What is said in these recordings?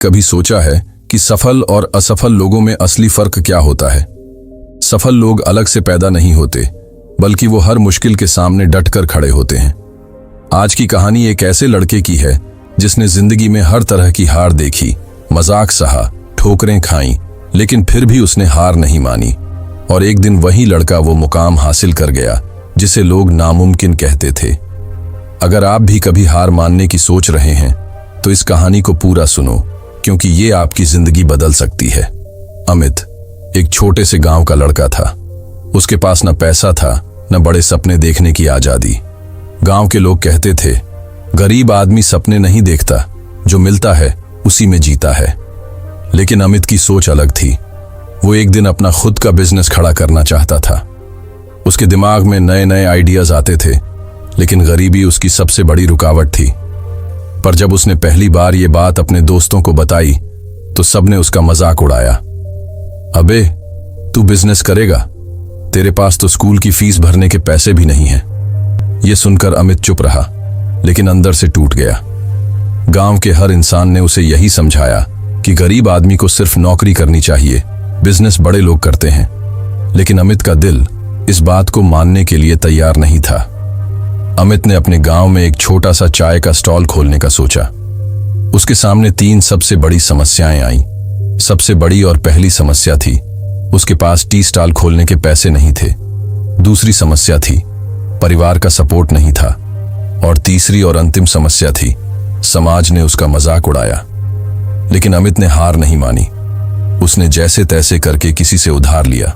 कभी सोचा है कि सफल और असफल लोगों में असली फर्क क्या होता है? सफल लोग अलग से पैदा नहीं होते, बल्कि वो हर मुश्किल के सामने डटकर खड़े होते हैं। आज की कहानी एक ऐसे लड़के की है जिसने जिंदगी में हर तरह की हार देखी, मजाक सहा, ठोकरें खाईं, लेकिन फिर भी उसने हार नहीं मानी। और एक दिन वही लड़का वो मुकाम हासिल कर गया जिसे लोग नामुमकिन कहते थे। अगर आप भी कभी हार मानने की सोच रहे हैं तो इस कहानी को पूरा सुनो, क्योंकि ये आपकी जिंदगी बदल सकती है। अमित एक छोटे से गांव का लड़का था। उसके पास न पैसा था, न बड़े सपने देखने की आजादी। गांव के लोग कहते थे, गरीब आदमी सपने नहीं देखता, जो मिलता है उसी में जीता है। लेकिन अमित की सोच अलग थी। वो एक दिन अपना खुद का बिजनेस खड़ा करना चाहता था। उसके दिमाग में नए नए आइडियाज आते थे, लेकिन गरीबी उसकी सबसे बड़ी रुकावट थी। पर जब उसने पहली बार ये बात अपने दोस्तों को बताई तो सबने उसका मजाक उड़ाया। अबे, तू बिजनेस करेगा? तेरे पास तो स्कूल की फीस भरने के पैसे भी नहीं हैं। ये सुनकर अमित चुप रहा, लेकिन अंदर से टूट गया। गांव के हर इंसान ने उसे यही समझाया कि गरीब आदमी को सिर्फ नौकरी करनी चाहिए, बिजनेस बड़े लोग करते हैं। लेकिन अमित का दिल इस बात को मानने के लिए तैयार नहीं था। अमित ने अपने गांव में एक छोटा सा चाय का स्टॉल खोलने का सोचा। उसके सामने 3 सबसे बड़ी समस्याएं आईं। सबसे बड़ी और पहली समस्या थी, उसके पास टी स्टॉल खोलने के पैसे नहीं थे। दूसरी समस्या थी, परिवार का सपोर्ट नहीं था। और तीसरी और अंतिम समस्या थी, समाज ने उसका मजाक उड़ाया। लेकिन अमित ने हार नहीं मानी। उसने जैसे तैसे करके किसी से उधार लिया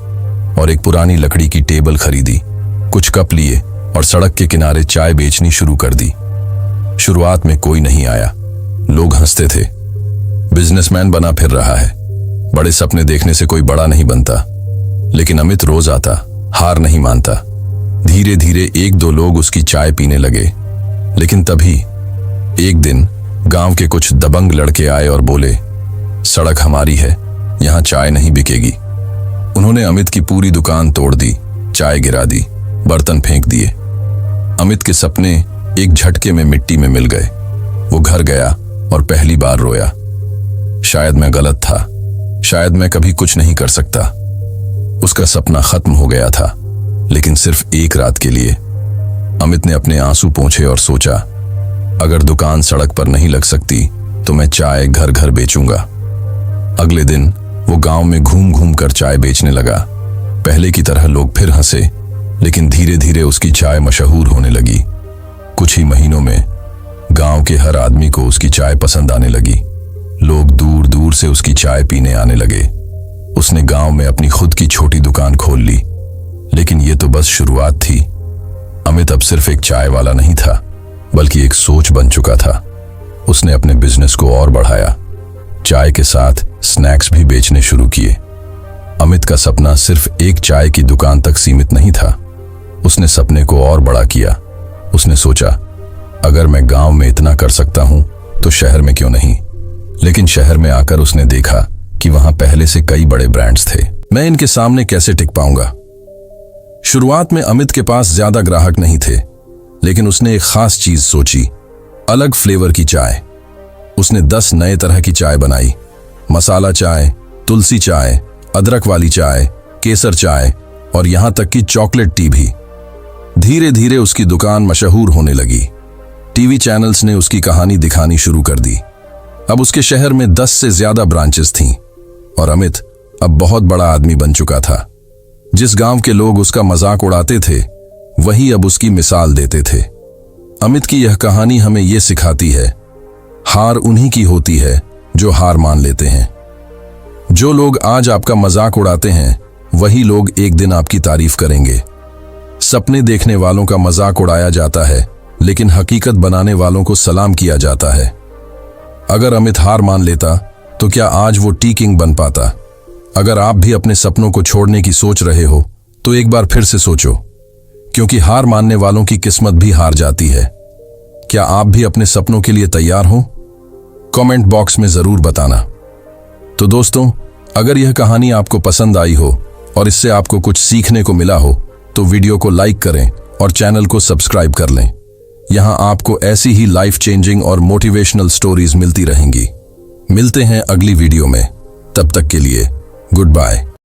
और एक पुरानी लकड़ी की टेबल खरीदी, कुछ कप लिए और सड़क के किनारे चाय बेचनी शुरू कर दी। शुरुआत में कोई नहीं आया, लोग हंसते थे। बिजनेसमैन बना फिर रहा है, बड़े सपने देखने से कोई बड़ा नहीं बनता। लेकिन अमित रोज आता, हार नहीं मानता। धीरे धीरे 1-2 लोग उसकी चाय पीने लगे। लेकिन तभी एक दिन गांव के कुछ दबंग लड़के आए और बोले, सड़क हमारी है, यहां चाय नहीं बिकेगी। उन्होंने अमित की पूरी दुकान तोड़ दी, चाय गिरा दी, बर्तन फेंक दिए। अमित के सपने एक झटके में मिट्टी में मिल गए। वो घर गया और पहली बार रोया। शायद मैं गलत था, शायद मैं कभी कुछ नहीं कर सकता। उसका सपना खत्म हो गया था, लेकिन सिर्फ एक रात के लिए। अमित ने अपने आंसू पोंछे और सोचा, अगर दुकान सड़क पर नहीं लग सकती तो मैं चाय घर घर बेचूंगा। अगले दिन वो गांव में घूम घूम कर चाय बेचने लगा। पहले की तरह लोग फिर हंसे, लेकिन धीरे धीरे उसकी चाय मशहूर होने लगी। कुछ ही महीनों में गांव के हर आदमी को उसकी चाय पसंद आने लगी। लोग दूर दूर से उसकी चाय पीने आने लगे। उसने गांव में अपनी खुद की छोटी दुकान खोल ली। लेकिन ये तो बस शुरुआत थी। अमित अब सिर्फ एक चाय वाला नहीं था, बल्कि एक सोच बन चुका था। उसने अपने बिजनेस को और बढ़ाया, चाय के साथ स्नैक्स भी बेचने शुरू किए। अमित का सपना सिर्फ एक चाय की दुकान तक सीमित नहीं था। उसने सपने को और बड़ा किया। उसने सोचा, अगर मैं गांव में इतना कर सकता हूं तो शहर में क्यों नहीं। लेकिन शहर में आकर उसने देखा कि वहां पहले से कई बड़े ब्रांड्स थे। मैं इनके सामने कैसे टिक पाऊंगा? शुरुआत में अमित के पास ज्यादा ग्राहक नहीं थे, लेकिन उसने एक खास चीज सोची, अलग फ्लेवर की चाय। उसने 10 नए तरह की चाय बनाई, मसाला चाय, तुलसी चाय, अदरक वाली चाय, केसर चाय और यहां तक कि चॉकलेट टी भी। धीरे धीरे उसकी दुकान मशहूर होने लगी। टीवी चैनल्स ने उसकी कहानी दिखानी शुरू कर दी। अब उसके शहर में 10 से ज्यादा ब्रांचेस थीं और अमित अब बहुत बड़ा आदमी बन चुका था। जिस गांव के लोग उसका मजाक उड़ाते थे, वही अब उसकी मिसाल देते थे। अमित की यह कहानी हमें यह सिखाती है, हार उन्हीं की होती है जो हार मान लेते हैं। जो लोग आज आपका मजाक उड़ाते हैं, वही लोग एक दिन आपकी तारीफ करेंगे। सपने देखने वालों का मजाक उड़ाया जाता है, लेकिन हकीकत बनाने वालों को सलाम किया जाता है। अगर अमित हार मान लेता तो क्या आज वो टी किंग बन पाता? अगर आप भी अपने सपनों को छोड़ने की सोच रहे हो तो एक बार फिर से सोचो, क्योंकि हार मानने वालों की किस्मत भी हार जाती है। क्या आप भी अपने सपनों के लिए तैयार हो? कमेंट बॉक्स में जरूर बताना। तो दोस्तों, अगर यह कहानी आपको पसंद आई हो और इससे आपको कुछ सीखने को मिला हो तो वीडियो को लाइक करें और चैनल को सब्सक्राइब कर लें। यहाँ आपको ऐसी ही लाइफ चेंजिंग और मोटिवेशनल स्टोरीज मिलती रहेंगी। मिलते हैं अगली वीडियो में। तब तक के लिए गुड बाय।